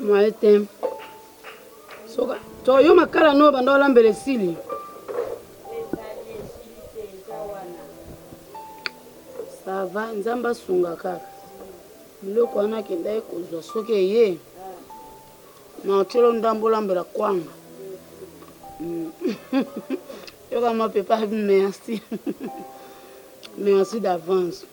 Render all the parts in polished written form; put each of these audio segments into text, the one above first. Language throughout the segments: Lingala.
Moi, t'aime. So, yo makala no bando lambele sili. Ça va, nzamba sunga kaka. Biloko wana kenda ekozwa soki eye. Na otelo ndambo lambela kwanga. Yo kama papa, merci. Merci d'avance.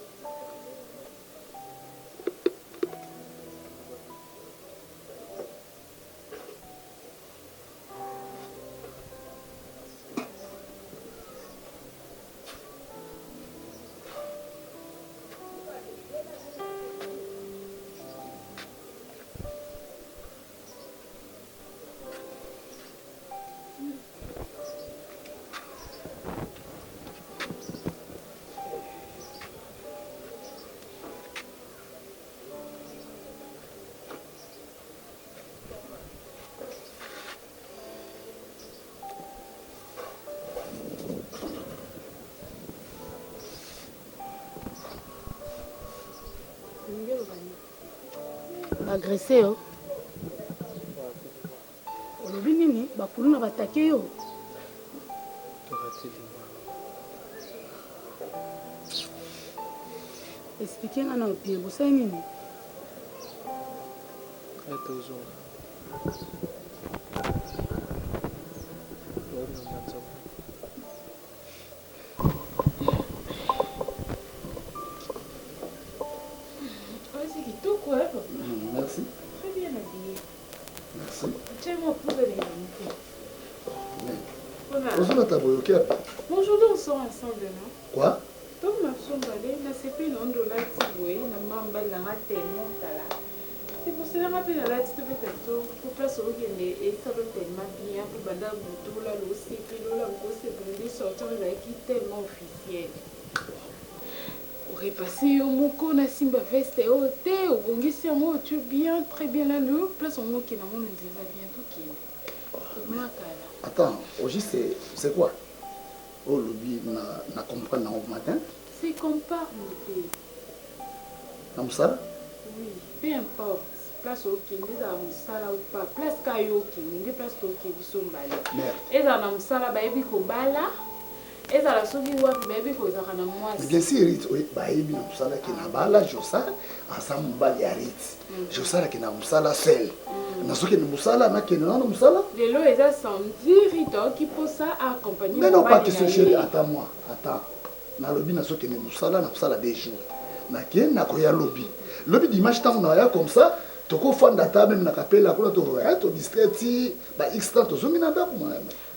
Agressé yo. Olobi nini bakulu na batake yo. Expliquez nga bien bosai nini. Merci. Très bien habillé. Merci. Tiens-moi pour les invités. Aujourd'hui, on sort ensemble, non? Quoi? Donc, ma chambre, elle a séparé non de la tibouée, la mamba, la tellement là. C'est pour cela que je la petite pour place au Guinée et ça va tellement bien pour Banda Boutou, là, aussi, puis là, on s'est brûlé, sortant avec tellement officiel. Pour repasser au moko na simba veste au thé au bongisi mo tu bien très bien là nous place au mot qui na mon déjà bientôt qui attends au juste c'est quoi au lobby na comprendre au matin c'est comme pas mon thé na musala oui peu importe place au qui ndeza musala ou pas place kayo qui ndé place to qui biso mbala eza na musala ba ebi ko bala. Et ça la souvie wapi baby ko za kana mwasi. Bien sûr, oui, ba ebi na musala ki na bala josa ensemble bali arit. Josa ki na musala seul. Na soki na musala na ki na musala. Lelo eza samedi rito qui pour ça accompagner. Mais non pas que ce chéri attends-moi, attends. Na lobby na soki na musala des jours. Na ki na ko ya lobby. Lobby dimanche tant on a comme ça. Toko fanda ta même na kapela ko to to distraiti ba extra to zomi na ba ko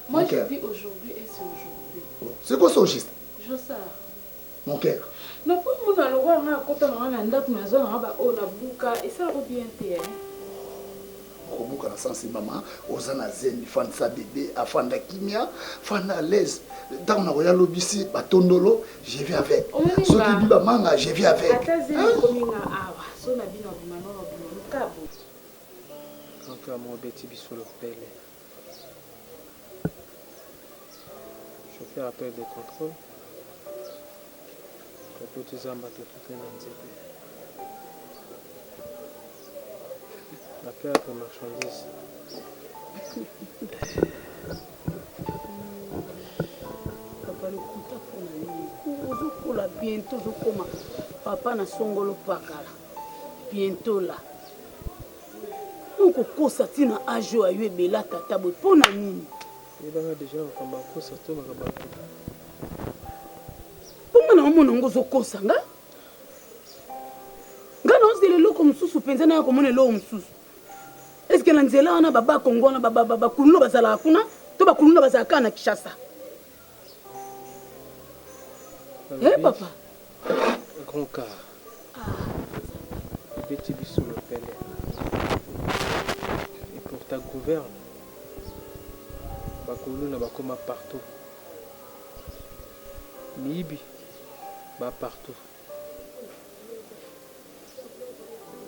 moi je dis aujourd'hui et c'est aujourd'hui. C'est quoi ça au juste? Je sais. Mon cœur. Non, pour moi, on a le droit de quand on a un date, on a bouca et ça va bien faire. On bouca dans sens maman, aux anazen, fan sa bébé, à fan de kimia, fan à l'aise. Dans on a royal lobby, batondolo, je vais avec. Ce qui dit la manga, je vais avec. Attends, coming à son habit dans le manon, le cabo. Quand mon bêtis sur le pelle. Je fais appel de contrôle. Je peux te dire que tout est dans le appel de marchandises. Papa le kuta pour nous. Ozokola bientôt ozokoma. Papa na songolo pakala. Bientôt là. On kokosa tina ajo ayo ebela tata boy pona nini. Il y a déjà un combat, ça tombe à la Pourquoi on a un gros kosanga? Gana on se dit le comme sous penza na comme on est l'homme sous. Est-ce que l'anzela on a baba Congo na baba kuluno bazala kuna to ba kuluno bazala kana Kinshasa. Eh papa. Grand car. Petit bisou le pelle. Et pour ta gouverne. Bakulu na bakoma partout. Mibi ba partout.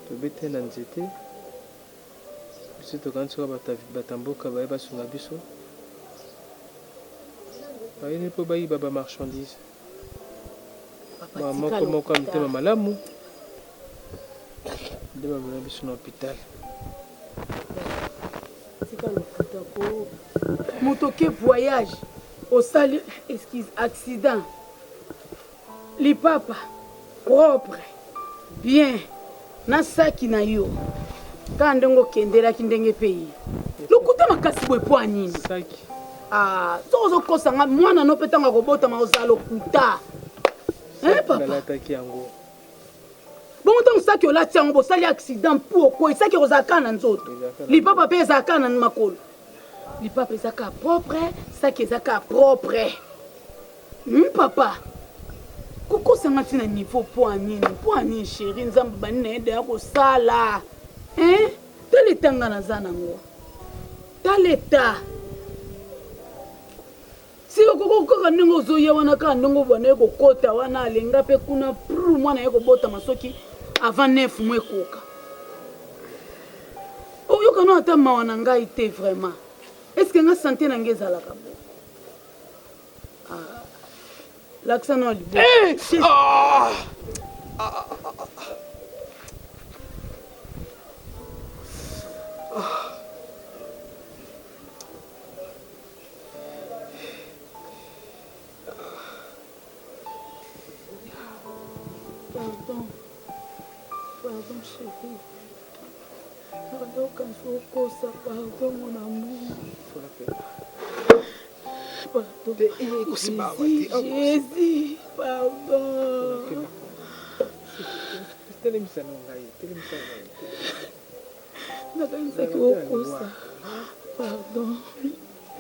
To bete na nzete. Biso to kanso batamboka ba sunga biso. Ba ine po ba yi baba marchandise. Maman comment comme tellement malamu. De ma biso na hôpital. Motoke voyage au sali excuse accident. Les papa propre bien na saki na yo. Quand ndongo kendela kindenge pays. Lokuta makasi boy po anini. Saki. Ah, so kosanga mwana no petanga kobota ma ozalo kuta. Papa. Bon tant ça que là tiens on sali accident pourquoi ça que ozaka na nzoto. Li papa pe zaka na makolo. Li papa zaka propre, ça que zaka propre. Papa. Koko sanga tina niveau po anini chérie nzamba bani na ede ya ko sala. Taleta na zanango. Taleta. Si okoko kaka ndingo zoya wana ka ndingo bwana ko kota wana alenga pe kuna pru mwana yeko bota masoki avant 9 mois koka. Oyo kana ata mawana ngai te vraiment. Est-ce que nga santé na ngeza la kabo? L'accent non libre. Pardon chérie. Pardon quand je cause ça, pardon mon amour. Pardon. Jésus, pardon. Pardon.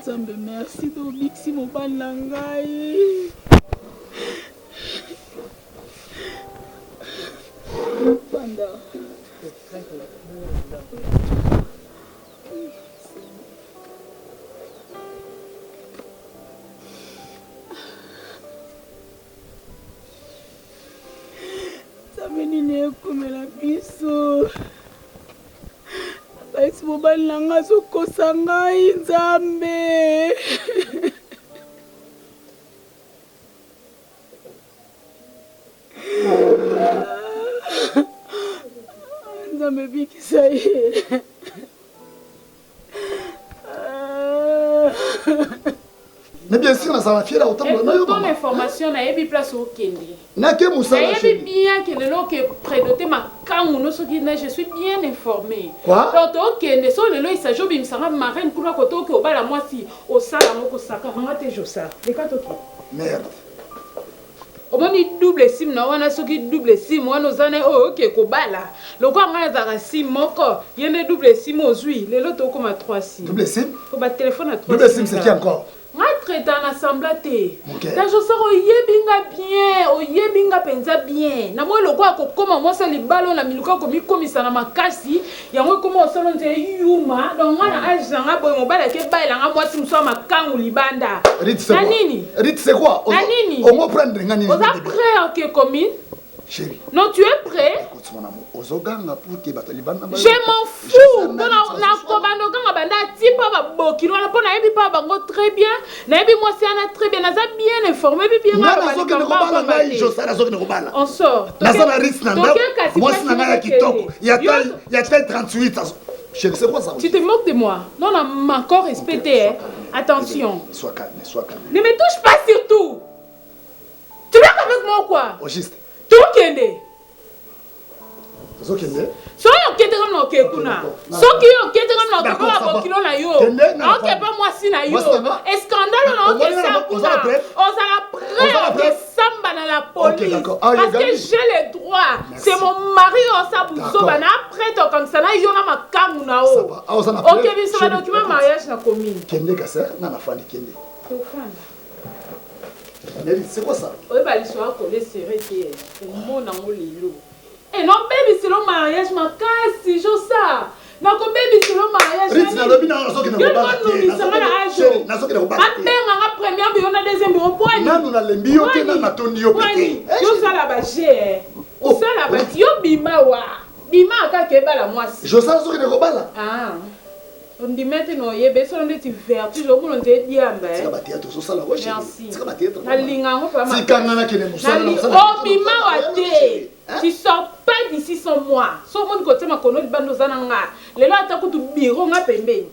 Zambe merci d'obixi mon banangai. Panda. Nini kumela biso baisi mobali nanga zokosa ngai nzambe nzambe bikisa ye mais bien sûr na ça fiera autant de nayo ton information na yebi place au kende na ke musala na yebi bien que le loke prédoté ma kangu no soki na je suis bien informé quoi donc au kende so le lo isa jobi msanga marraine kuna ko to ke obala mwasi o sala moko saka nga te josa de ka toki merde omoni double sim na wana soki double sim wana ozana o ke ko bala lokwa nga za sim moko yende double sim ozui le lo to koma 3 sim double sim ko ba téléphone à 3 double sim c'est qui encore nga traité en assemblée té la josa o yebinga bien o yebinga penza bien na moi lokwa ko koma mo sa libalo na miluka ko mi komisa na makasi yango koma osalo nte yuma donc wana agent nga boy mo bala ke baila nga moi simso makangu libanda na nini Rit c'est quoi on va prendre ngani on a prêt OK commune chérie non tu es prêt écoute mon amour ozoganga pour que bato libanda je m'en fous na kobando kanga banda tipa ba bokilo na pona yebi pa bango très bien na yebi moi c'est ana très bien naza bien informé bien na zoki ne kobala ngai jo sala zoki ne kobala on sort na ça na risque na moi c'est na ya kitoko ya taille 38 chérie c'est quoi ça tu te moques de moi non on m'a encore respecté attention sois calme ne me touche pas surtout tu veux avec moi quoi au juste tu kende Zokende so yo kende comme no kekuna soki yo kende comme no kekuna ba kilo na yo OK pas moi si na yo scandale na OK ça osala prêt samba na la police parce que j'ai les droits c'est mon mari osa buzo bana après to comme ça na yo na makamu na o OK biso ba document mariage na commune kende ka ça na fandi kende c'est quoi ça oui bah l'histoire collé serré qui est mon amour lilo et non baby c'est le mariage ma casse jo ça non comme baby c'est le mariage Rit na lobi na so ke na ko ba nga première bio na deuxième bio point na nous na lembi yo te na tondi yo pété yo ça la ba j'ai o ça la ba yo bima wa bima ka ke bala mwasi jo ça so ke na ko bala on dit maintenant yebe so ndeti vertu jo mulo nte diamba c'est ba théâtre so ça la roche c'est ba théâtre na linga ngo pa ma si kangana ke ne musala o bima wa te tu sors pas d'ici sans moi so mon côté ma kono libando zananga lelo atakutu biro nga pembeni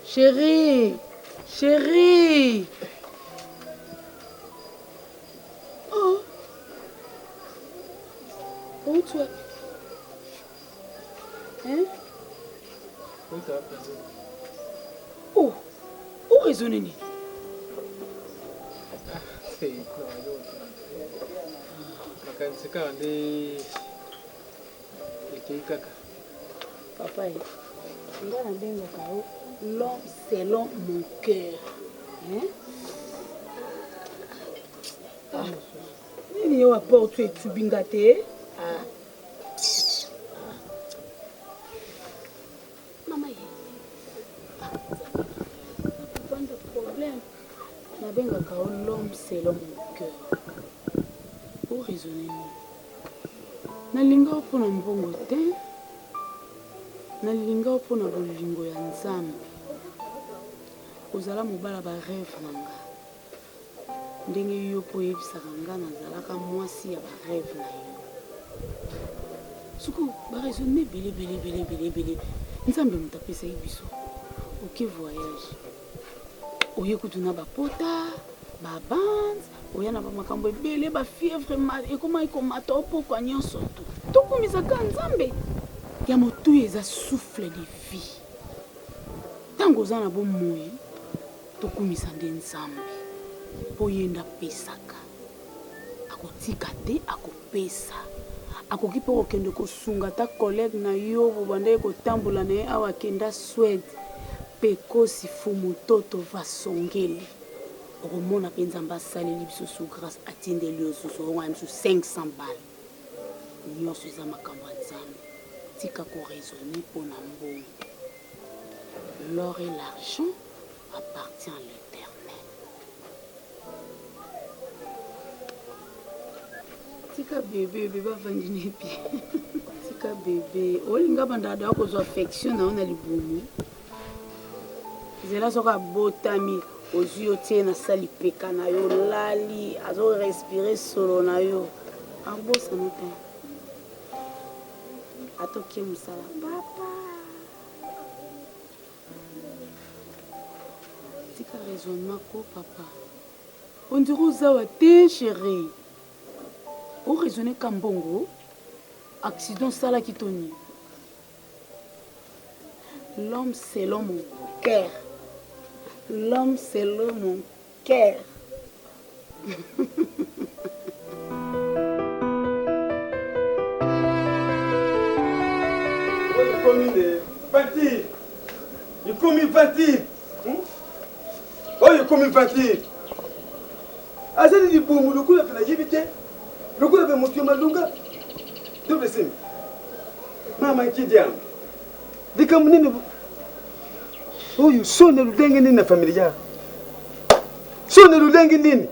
Chérie. Chérie. Oh. Où toi? Hein? Oh. Où raisonnez-vous? Papa, l'homme selon mon cœur. Hein? Il y a un portrait de Bingate. Maman, pas de problème. L'homme selon mon cœur. Pour raisonner, nalinga pour un bon côté, nalinga pour un bon lingo ya nzambe. Ozala mobala ba rêve nanga. Ndenge yo po yebisaka nga nazalaka mwasi ya ba rêve na yo. Suku ba raisonner belé. Nzambe mutapesa biso. OK voyage. Oye kutuna ba pota, ba band, oya na ba makambo ebele ba fièvre mal et comment ikomata opoko nyonso to. Tokumisaka nzambe. Ya motu eza souffle de vie. Tango za na bo moyi. Tokumisa nde nzambe po yenda pesaka akotika te akopesa akoki po kokende kosunga ta collègue na yo bobanda kotambola na ye awa kenda Suède pe kosi fumu toto vasongele okomona mpe nzambe asaleli biso su grâce atindeli yo susu ongana biso 500 balles nyonso eza makambo ya nzambe tika koraisonne mpo na mbongo l'or et l'argent appartient à l'Éternel. Tika bébé va venir bien. Tika bébé. Olinga bandada ko zo affection na ona libumu. Zela soka botami ozuyo tie na sali peka na yo lali azo respirer solo na yo. Ambosa note. Atoki musala papa. Tika raisonnement ko papa. On dirait ozawa te chérie. O raisonner kambongo. Accident sala kitoni. L'homme selon mon cœur. L'homme selon mon cœur. Il commis 20. Oh, il commis 20. Azali di bomu le coup de la jibité. Le coup de monsieur Malunga. Double sim. Maman qui dit. Di kamuni. Oh, you sonne le dengue ni na familia. Sonne le dengue nini.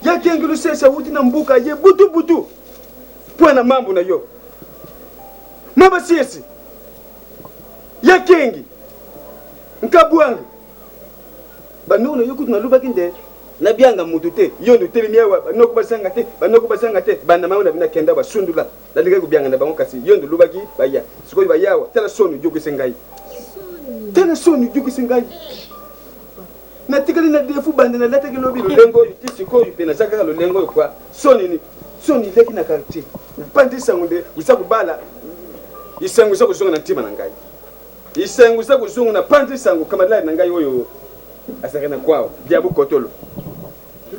Ya kengi lu sesa wuti na mbuka ye butu. Pwana mambo na yo. Maba siesi. Ya kengi. Nkabwanga. Banona yokutu na lubaki nde. Na bianga mutu te yondo telemiawa banoko basanga te bana mauna bina kenda basundula dalika ko bianga na bango kasi yondo lubaki baya sikoyi bayawa tala sonu jogo sengai tala sonu jogo sengai na tikali na defu bande na lata kilo bi lengo ti sikoyi pe na saka lo lengo kwa soni leki na quartier pandi sangunde usaku bala isangu sako songa na ntima na ngai isangu sako songa na pandi sangu kama la na ngai oyo asakana kwao diabu kotolo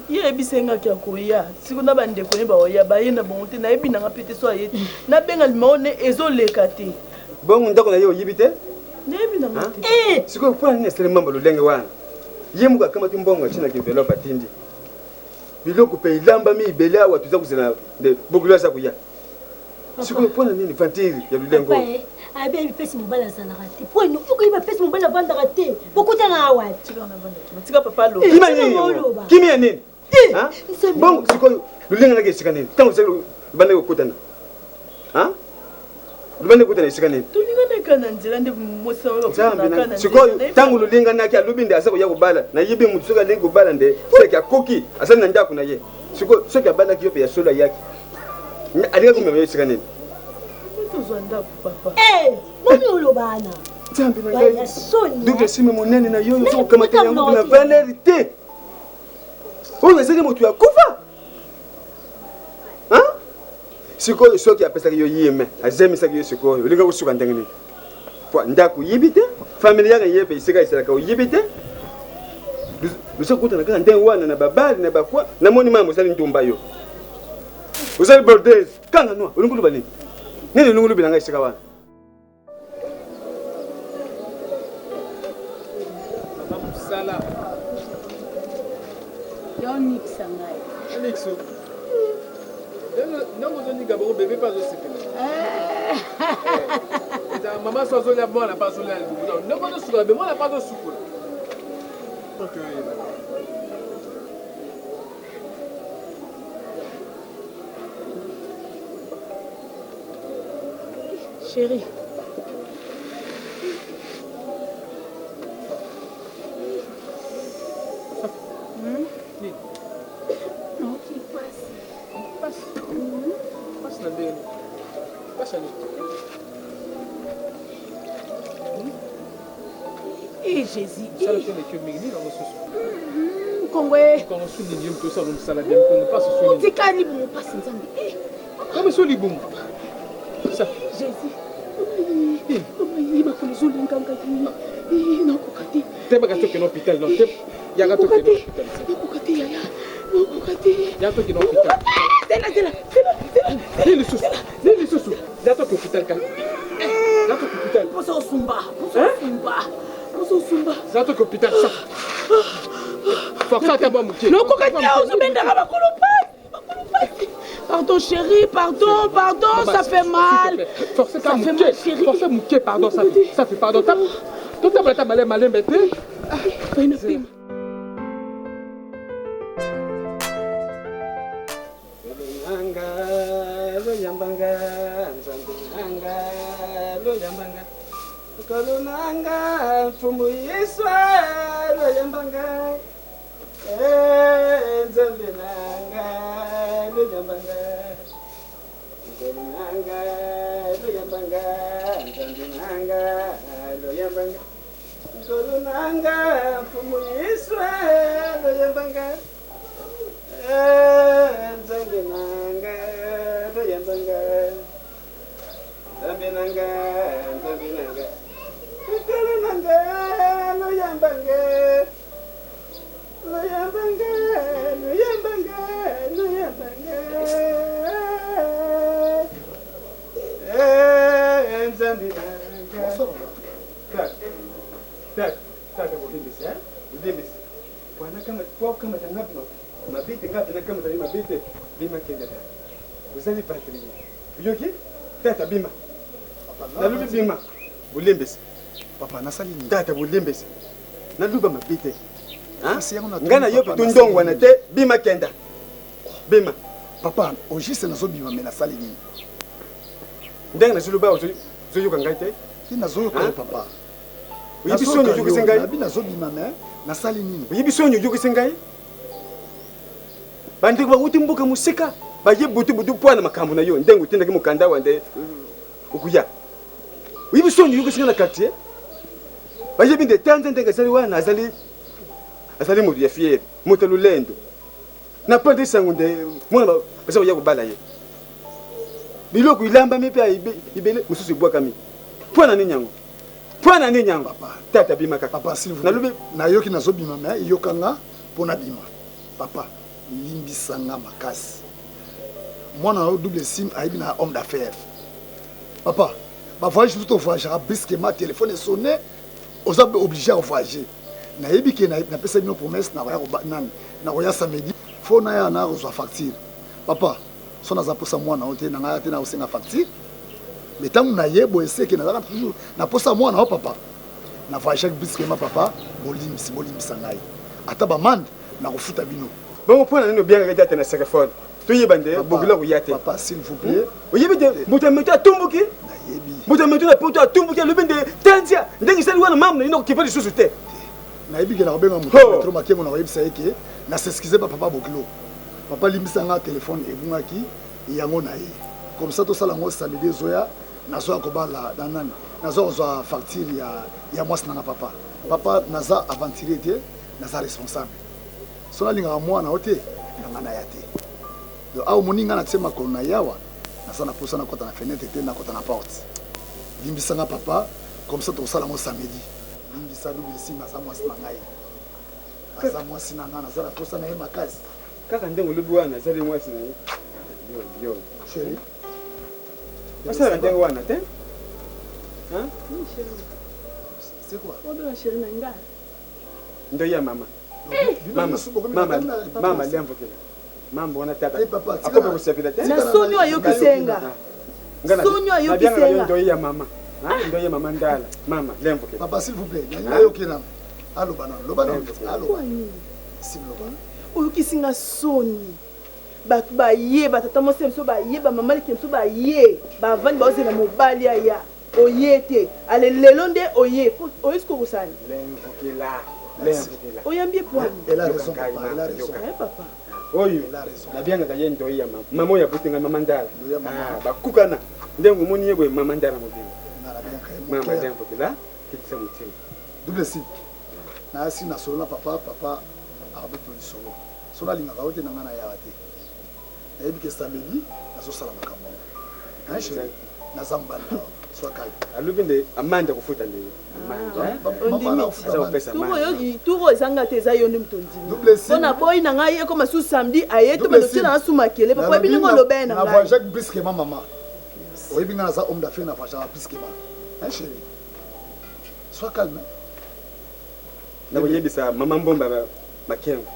ye bisenga kya koya sikuna bande ko ba oya ba yenda bonte na ebi na pete so aye na benga limone ezoleka te bongo ndako na yo yibite na ebi na ngate siko kwa ni esele mambo lolenge wana yemuka kama timbongo china kivelopa tindi biloko pe ilamba mi ibela watu za kuzena de bogula za kuya siko kwa nini fantiri ya lulengo abe bipesi mobala za rate po no uko iba pesi mobala vanda rate bokuta na awa tika papa lo kimi ya nini ha bongo siko lulenga nake sika nini tango siko bande kokutana ha lubande kutana sika nini tulinga nekana nzela nde mosa wa kana siko tango lulenga nake alubinde asako ya kubala na yibi mutsuka lengo bala nde seka koki asana na ndaku na ye siko seka bala kiyo ya sola yake alika kumeme sika nini tuzanda papa mami olobana Nzambe na ngai. Ya soni. Donc sime monene na yo zo kamata yango na valeur te. On essaie de motu akufa. Hein? Siko soki apesa yo yeme, azemi saki yo siko, ulinga kusuka ndenge ni. Kwa ndaku yibite, familia ya yepe isika isaka yibite. Lusa kuta na ndenge wana na babali na bakwa, na moni mama sali ntumba yo. Usali bordez, kanga no, ulungulu bani. Nini ulungulu bilanga isika wana? Sala. Yo nixa ngai. Nixo. Non, vous dites que bébé pas aussi. Maman soit là, moi la pas là. Non, moi je suis là, mais moi la pas de soupe. OK. Chérie. Non, qui passe. Passe la belle. Passe la Et Jésus. Ça le fait que mini dans le sous. Congolais. Quand on sous les tout ça on ça la bien qu'on passe sur. On dit qu'ani bon passe nzambe. Comme sur les boum. Ça. Jésus. Il m'a connu sur l'inganga. Non, kokati. T'es pas gâteau que l'hôpital non. Il y a gâteau que l'hôpital. Non, kokati yaya. Non, kokati. Il y a gâteau que l'hôpital. Les sous. Gâteau que l'hôpital quand. Gâteau que l'hôpital. Poso sumba. Gâteau que l'hôpital ça. Faut que ça t'aboie mouké. Non, kokati on benda ba kolopati. Pardon chérie, pardon, ça fait mal. Forcez ça fait mal chérie. Forcez mouké, pardon, ça fait pardon. Tout à l'heure malin bête. Fais une prime. Kalunanga mfumu yiswa lo yambanga nzambe nanga lo yambanga kalunanga lo yambanga nzambe nanga lo yambanga kalunanga mfumu yiswa lo yambanga nzambe nanga lo yambanga nzambe nanga Kalunanga lo yambanga nzambe tak ulimbisi bwana kama tangapi mabite ngapi na kama tani mabite bima kenda uzali patri uyoki tata bima nalubi bima ulimbisi papa nasali ni tata bulembese naluba mabite ngana yope tundongwa na te bima kenda bima papa ojise nazobima me nasali nini ndenge naziluba zoyoka ngai te ti nazoyoka papa uyibi sonyo yokise ngai nabi nazobima me nasali nini uyibi sonyo yokise ngai bandeko bakuti mboka musika baye butu pwana makambo na yo ndenge utindaki mukanda wande ukuya uyibi sonyo yokise ngai na quartier baye binde tanze ndenge azali wana azali mutu ya fiere mutu lulendo na pande sangu nde mwana baza ya kubala ye biloko ilamba mipya ibele mususu bwaka mi pwana ni nyango papa tata bima kaka papa s'il vous plaît na yoki nazobima me yokanga pona bima papa limbisanga makasi mwana na double sim aibi na homme d'affaires papa ba voyage tout voyage brusquement téléphone est sonné aux hommes obligés à voyager na yebi ke na pesa bino promesse na ya nan na ya samedi faut na ya na reçoit facture papa so na zaposa mwana ote na ngaya te na osenga facture mais tant na yebo eseke na toujours na posa mwana o papa na voyage brusquement papa bolimisa ngai ata ba mande na kofuta bino bon pona nino bien regardé na téléphone to yebande bogula ko yate papa s'il vous plaît oyebide mutamete atumbuki na yebi mutamete na poto atumbuki lobende tanzia ndengi sali wana mamu ino kipa lisusu te na yebi ke na kobenga mutu trop makengo na koyebisa yeke na s'excuser papa bogilo papa limbisa nga téléphone ebungaki yango na ye comme ça to sala ngo samedi zoya nazo kobala danani nazo kozwa facture ya mwasi nanga papa naza aventurier te naza responsable so nalingaka mwana o te nanga na ya te donc awa omoni nga na tie makolo na yawa naza na posa nakota na fenêtre te nakota na porte limbisanga papa comme ça tokosala ngo samedi limbisa double sim naza mwasi na ngai aza mwasi na nga naza na posa na ye makasi kaka ndenge olobi wana azali mwasi na ye yo chéri asala ndenge wana te c'est quoi odola chéri na ngai ndo ya mama mama lemvokela mama bona tata akope kusepela te na sonyo ayokisenga sonyo ayokisenga ndo ya mama ndo ya mama ndala mama lemvokela papa s'il vous plaît nanga yokena allo banana lo banana allo s'il vous plaît oyokisinga soni bato bayeba tata mosi biso bayeba mama leki biso baye bavandi baozenga mobali aya oye te ale lelo nde oye oyesiko kosani oyambi epwani papa oyo nabyangaka ye ndoyi ya mama oyo abutenga mama ndala bakukana ndenge omoni ye boye mama ndala mobimba mama ndemvokela kitisa motima double si nayasi na solo na papa akabetoli solo so nalingaka o te na ngai na yawa te nayebi ke samedi nazosala makambo chéri naza mbanda swakali alobi nde amanda kofuta nde turo ezanga te eza yo nde moto ndimi mpona boyi na ngai ye koma su samedi aye to badosie na nga su makele papa oyebi ndenge olobeye na ngai jacques briskema mama oyebi ngai naza homme d'affaires na voyagaka briskema chéri sois calme nakoyebisa mama mbomba makengo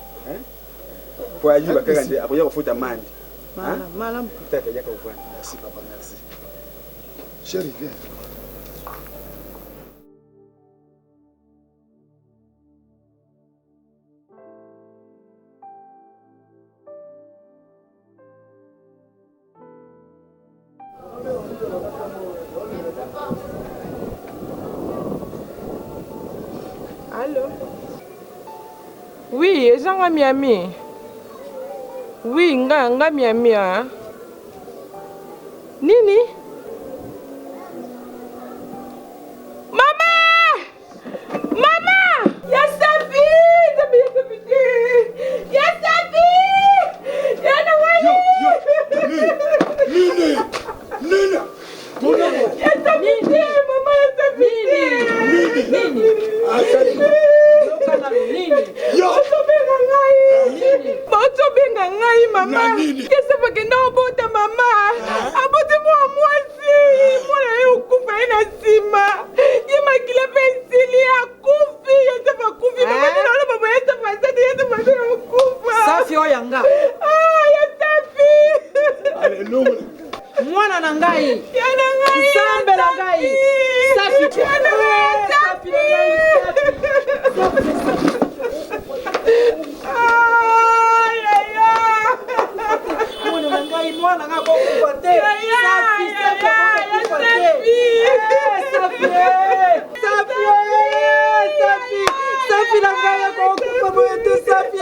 po ayuba kaka nde akoya kofuta mandi malamu tata yaka uvana merci papa merci chéri viens Allô? Oui, ezanga Miami. Oui, nga Miami ah. Nini? Mama! Mama! Ya Safi! Ya Safi! Ya Nawali! Nina! Ya Safi! Mama ya Safi! Nini? Baotobenga ngai mama kese bakenda obota mama abote mwa mwasi mwana ye okufa ye na nsima ye makila mpe esili akufi yete bakufi babatinalo babo yete basati yete basina okufa Safi oyanga ya Safi mwana na ngai yana ngai Nzambe na ngai Safi yana ngai Safi na ngai mwana nga kokufa te Safi na ngai akokufa boye te Safi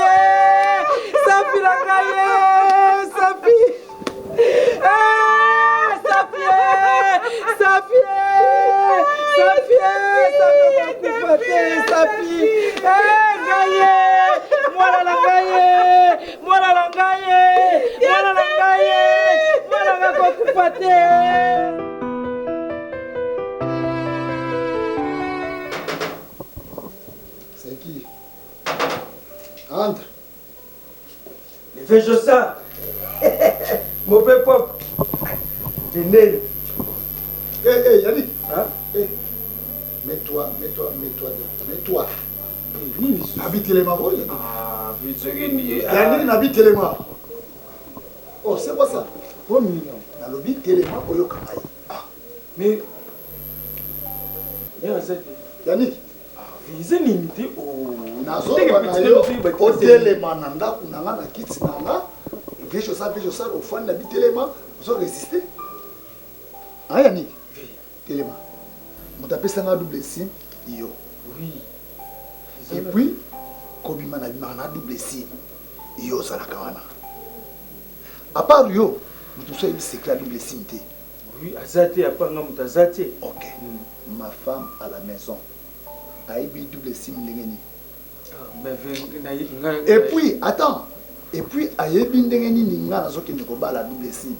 na ngai Safi akokufa te Safi ngai mwana na ngai kokufa te. C'est qui? Entre. Les vieux ça. Mauvais pop. Venez. Hey, Yannick. Hein? Hey. Mets-toi. Habite les mains. Ah, vite. Yannick n'habite les mains. Oh, c'est quoi ça? Oh, mignon. Dans le but, téléma, oyo kamaï. Mais. Yannick. Vise limité au. Nazo banayo o téléma nanda kunanga na kiti nanga. Vejo ça au fond na bi téléma, vous résister. Ah Yannick. Téléma. Mon tapé ça na double sim yo. Oui. Et puis kobima na double sim yo ça la kawana. À part yo, vous tous savez c'est clair double sim té. Oui, Azate, apanga Azate. Ok. Ma femme à la maison. Aïbi double sim ndengeni. Et puis, attends. Et puis, aïbi ndengeni ninga na zoki nikoba la double sim.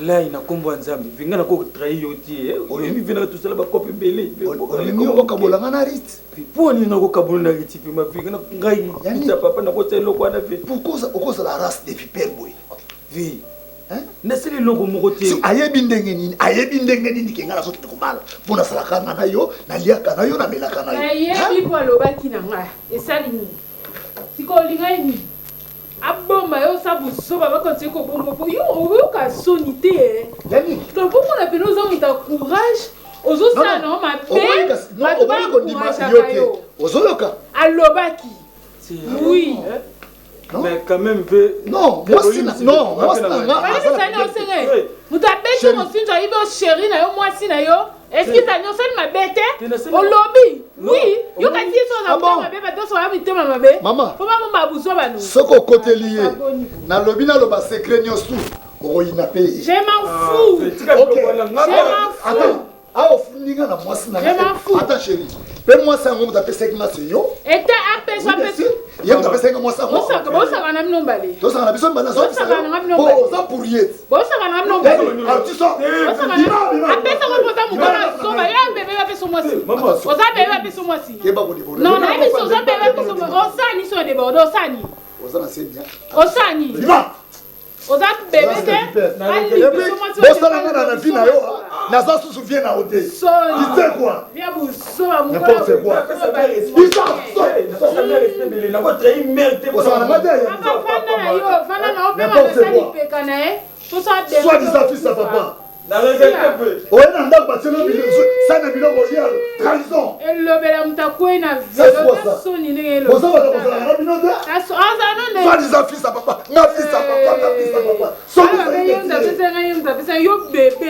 Là, il a combo ensemble. Vinga na ko trahi yoti. Oyemi vina tout cela ba copie belé. Oyemi ko kabolanga na rit. Pour ni na ko kabolanga rit puis ma vinga na ngai. Pita papa na ko tselo kwa na fait. Pourquoi ça la race de vipère boy? Vi. Hein? Neseli logo moko te. Ayebi ndengeni nikenga na zoki nikobala. Pona sala kanga na yo, na liaka na yo na melaka na yo. Ayebi kwa lobaki na nga. Esali ni. Siko linga ni. Abomba yo sabu soba ba continue ko bomba po yo ka sonité yani donc pour on appelle nos hommes ta courage ozo ça non ma paix ma ko ndima yote ozoyoka alobaki oui non mais quand même veut non moi c'est non moi c'est ça non c'est mutabete mo sinjo ibo chéri na yo moi si na yo est-ce que ça non c'est ma bête au lobby oui yo ka ti so na ba mabe ba to so ya mitema mabe maman faut pas mo mabuso ba no soko côté lié na lobby na loba secret nyosu ko ina pe je m'en fous OK attends ah ofuninga na moi si na attends chérie paie-moi ça ngom ta pesa kina seyo était appelé ça yem ta pesa ngom ça bo ça na mino mbale to ça na biso mbala so ça na mino mbale bo ça pour yet bo ça na mino mbale ah tu sors appelé ça ko ta mukona so ba ya bébé va peso moi si o za bébé va peso moi si ke ba ko dibo non na biso za bébé va peso moi o sa ni so de bordo o sa ni o za na c'est bien o sa ni oza bébé te bosala nga na vie na yo naza susu vie na ote tu sais quoi n'importe quoi soit disant fils à papa oye na ndako batielo sana biloko ya trahison elobela mutu akwei na velosoni ndenge elobozala na bino te soit disant fils à papa nga fils à papa yo bébé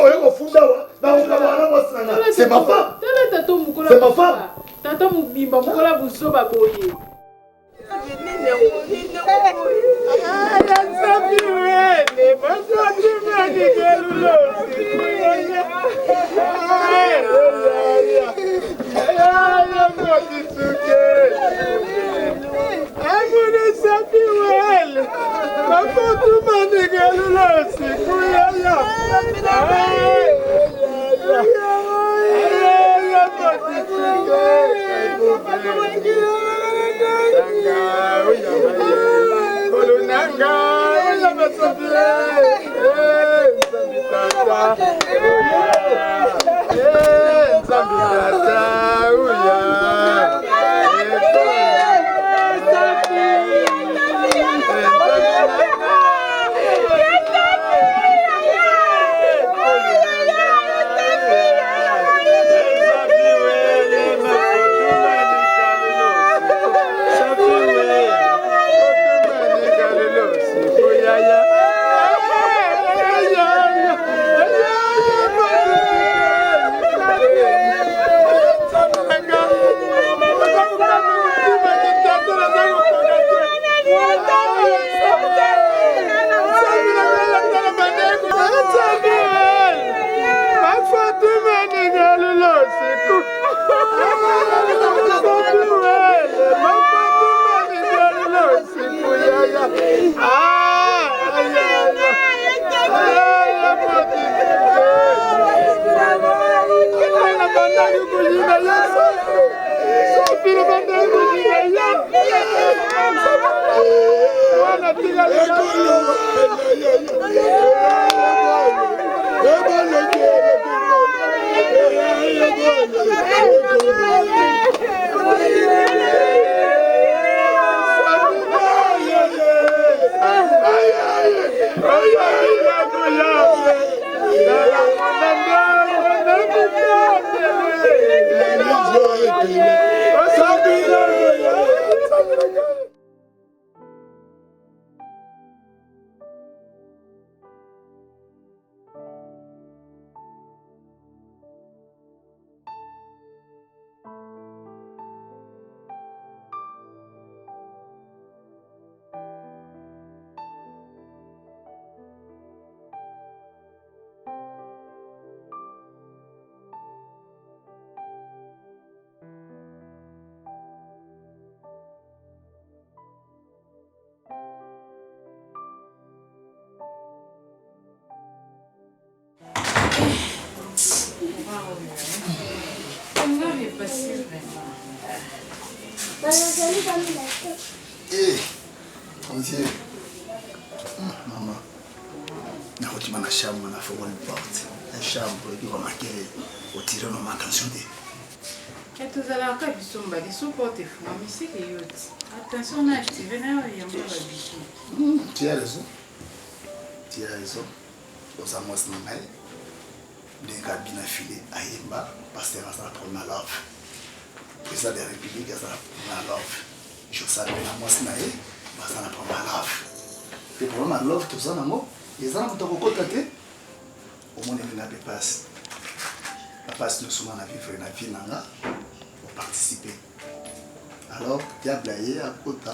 oye kofunda wa nakokabana mwasi nanga c'est ma femme c'est ma femme tata mobimba mokola buzoba boye facile vraiment. On dit, maman, na rotima na chambre na faut une porte. La chambre qui va marquer au tirer nos attention de. Et tout à l'heure, quand ils sont bas, ils sont portés fous, mais c'est que attention, on a activé, il y a un peu de bichon. Tu as raison. Tu as raison. Aux amours de mail, les gars bien affilés à Yemba, parce que ça va prendre ma love. Président de la République, ça va prendre ma love. Je sais que la moisse naïe, ça va prendre ma love. Et pour ma love, tout ça, ils ont un peu de côté. Au moins, il y a des passes. La passe nous sommes en vivre une vie pour participer. Alors, il y a blagué à côté.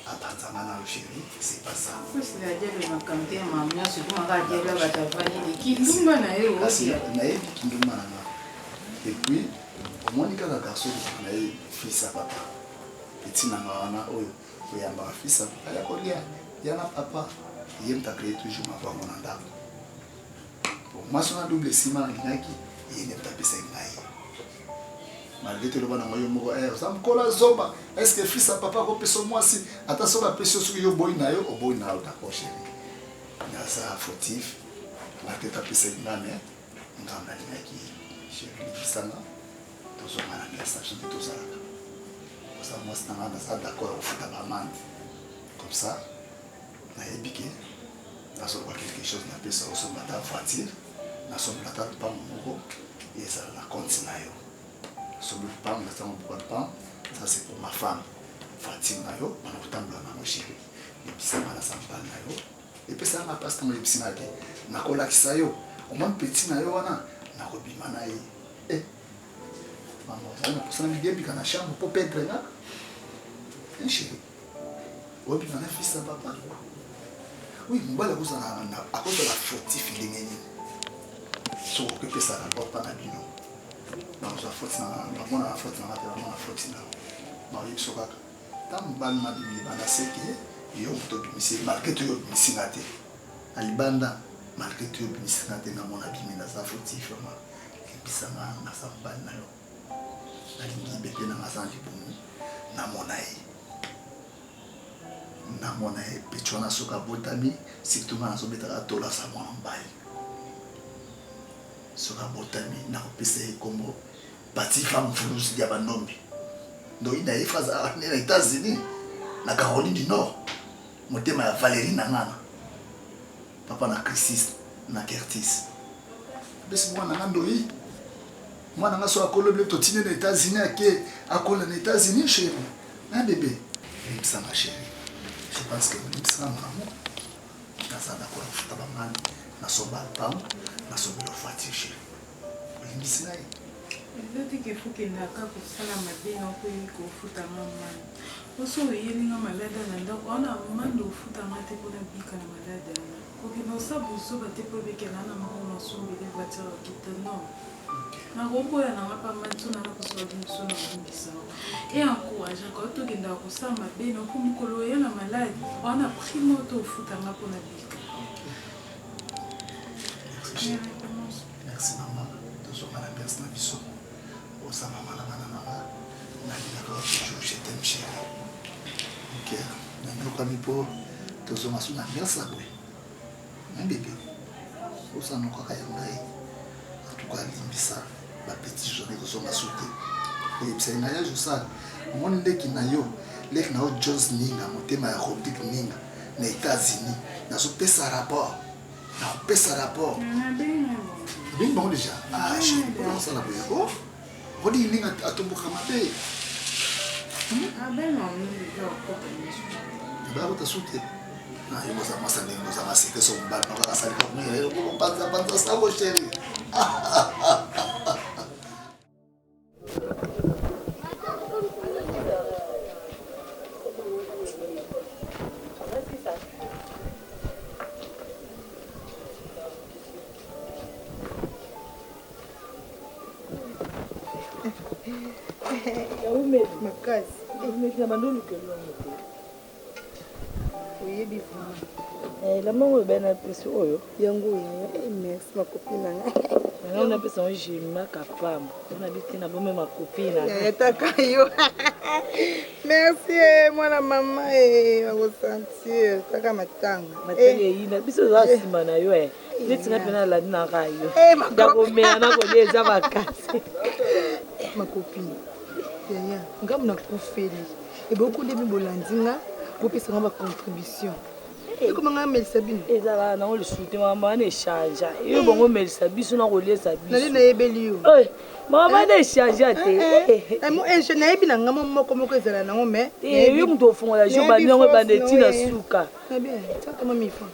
À partir de maintenant, chérie, c'est pas ça. Oui, c'est la diable de ma campagne, maman, c'est tout, on va dire là, va t'avancer. Qui nous m'a naïe aussi. Naïe, qui nous m'a naïe. Et puis, au moins, il y a un garçon qui a naïe, fils à papa. Et si on a un fils à papa, il y a un papa. Il y a toujours ma voix, mon andam. Moi, si on a double ciment, il y a qui n'est pas passé naïe. Malgré tout le monde a est-ce que fils à papa peut se moi si attention la pression sur yo boy na yo boy na d'accord chérie. Il y a ça fautif. Malgré ta pese ngame ngamba ni qui chérie fils na to so mala message de tout ça. Ça moi c'est ça d'accord au foot à maman. Comme ça na ebike na so quelque chose na pesa au so mata voiture na so mata pas mon et ça la continue yo. Sur le pain, nous avons beaucoup de pain. Ça, c'est pour ma femme. Fatima, on a autant de blanc, mon chéri. Et puis, ça m'a laissé un pan. Et puis, ça m'a passé comme les petits naïs. On a collé ça. Au moins, petit naïs, on a robi manaï. Eh, maman, on a pour ça, on a bien dans la chambre pour perdre. Un chéri. Robi manaï, fils à papa. Oui, on va à cause de la fautif, il est gagné. Sur que ça rapporte pas la bino. Dans la faute, dans la faute, dans la faute, Marie Soka. Tant ban ma bibi bana seki, yo to bimisi malgré tout yo bimisi ngate. Alibanda malgré tout yo bimisi ngate na mona bimi na sa fautif vraiment. Kibisanga na sa ban na yo. Alingi bete na masanji bomu na mona e. Na mona e pechona soka botami, surtout na so beta tola sa mona mbai. Soka botami na kopese kombo parti femme flouze ya banombi. Donc il a une phrase aux États-Unis, na Caroline du Nord. Mon thème est Valérie Nangana. Papa na Christis, na Curtis. Mais c'est moi Nangandoi. Moi Nanga so akolo blé totine aux États-Unis à akolo aux États-Unis chérie. Un bébé. Il ça ma chérie. Je pense que il sera mon amour. Na ça d'accord futa ba man na so ba pam na so bi ofati chérie. Il ça. Ndoto ke fuke ndaka kusala mabena ko futa mama. Oso yelinga malada na ndako ona mando futa mate pona bika na malada. Ko ke no sabu so ba te pobe ke na mama so be voiture kitano. Na robo ya na pa mantu na ko so bi so na ngisa. Et encourage ko to ke ndako kusala mabena ko mukolo ya na maladi. Ona primo to futa na pona bika. Merci maman. Toujours la personne na biso. Ça maman je t'aime chérie. Ok, nous comme pour tous on a son ambiance là oui. Un bébé. Au ça nous quoi en tout cas ça la petite journée que on a sauté. Et c'est une ailleurs ça. Mon ndeki na yo, lek na Jones ninga motema ya Robert ninga na États-Unis. Na so pesa rapport. Na pesa rapport. Bien bon déjà. Ah, je pense ça la boyako. What do you think at Tobukamate? Ah ben non, nous devons pas sauter. Non, il faut savoir ça, il faut savoir que son bal n'a pas ça comme il faut pas ça mon chéri. makasi na bandolu ke longo oyebi lamango ebena pesi oyo yango oyo merci ma copine nanga On a besoin de j'ai ma capable. On a besoin de ma copine. Merci, moi la maman et on sentir taka matanga. Matanga ina biso za simana yo eh. Letinga pena la na rayo. Ndako mea na ko leza bakasi. Ma copine. Yaya, ngam na kufeli. Et beaucoup de bibolandinga pour pesa ngaba contribution. Et comment on met ça bien? Et ça là, on le soutient, maman échange. Et bon, on met ça bien, on relève ça bien. Nali na ebelio. Maman échange à te. Moi, je n'ai pas na maman comme que ça na ngome. Et oui, on doit faire la job, on va bandeti na suka. Très bien. Ça comment mi fa?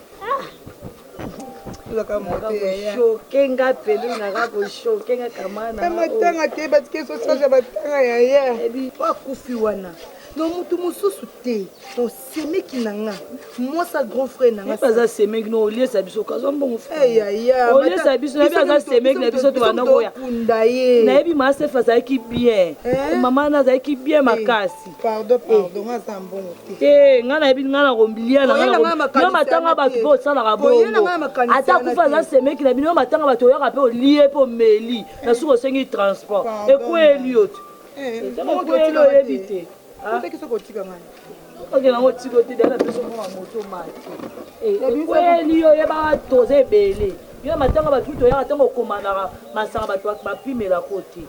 Shokenga pelu na kako shokenga kamana. Matanga te batike so ça batanga yaya. Ebi kwa kufi wana. Non, mutu mususu te. Non, c'est mec qui nanga. Moi sa grand frère nanga. Pas ça c'est mec non lié ça biso kazo bon frère. Ya. Au lié ça biso na bien ça c'est mec na biso to wana boya. Na ebi ma se fa qui bien. Maman na za qui bien makasi. Pardon, nga sa mbongo te. Nga ebi nga na rombilia na nga. Yo matanga ba bo sala ka bo. Ata ku fa ça c'est mec na bino matanga ba to ya ka pe lié po meli. Na suko sengi transport. E ko eliot. Comment ko elo ebite? Ah, c'est que ce côté quand même. Ok, na ngoti côté de la personne mo moto mati. Kweli yo yeba toze bele. Yo matanga ba tuto ya tango komandaka masanga ba to ba pimela côté.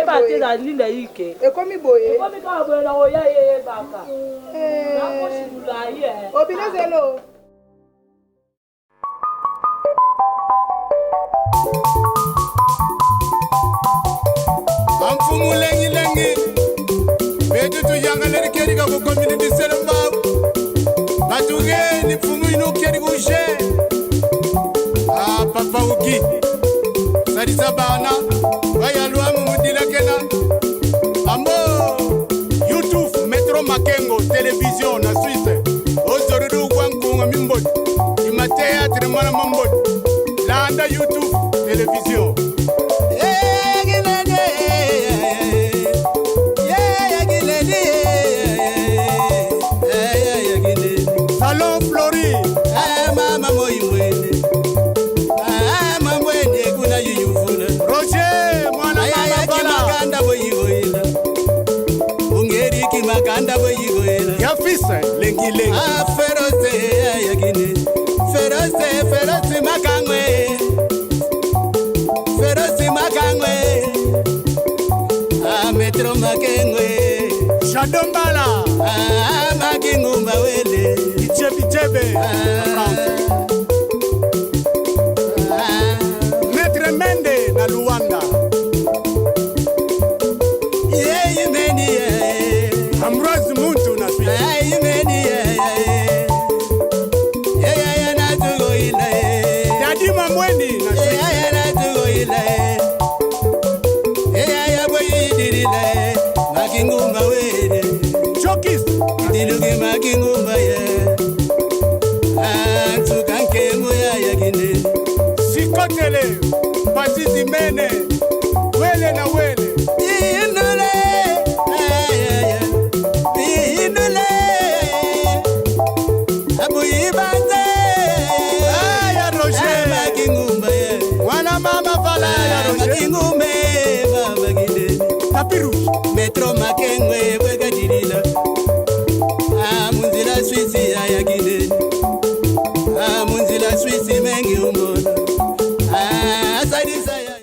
Ba te da linda yike. E komi boye. E komi ka boye na oya ye baka. Na ko shula ye. Obina zelo. Amfumu lengi. Betutu yangaleri keri ka community selamba. Batuge ni fumu inu keri kushe. Papa uki. Sarisa bana. Waya luamu mudila kena. Ambo. YouTube Metro Makengo télévision na Suisse. Ozorudu kwangu mimbodi. Imatea tremana mambodi. Landa YouTube télévision. Salon Flori, mama moyimwene, mamwene kuna yuyufuna. Roger, mwana mama bala. Makanda boyigoyela, ungeri ki makanda boyigoyela. Yafisa lengi. Feroze yagine, feroze makangwe, feroze makangwe. Metro makengwe, shadombala. Makingumba wele, ichebe, Maître Mende na Luanda. Yemeni Ambrose Muntu na Suisse. Yemeni na tugo ila. Dadima Mwendi na Suisse. Na tugo ila. Boyi dirile, makingumba wele. Chokis. Dilugi makingumba ye. Tukanke moya yagine. Sikotele, Pasisi mene. Wele na wele. Inule. Inule. Abuyibanze. Ya Roger. Makingumba ye. Wana mama fala ya Roger. Makingumbe mama gine. Tapiru. Metro makengwe.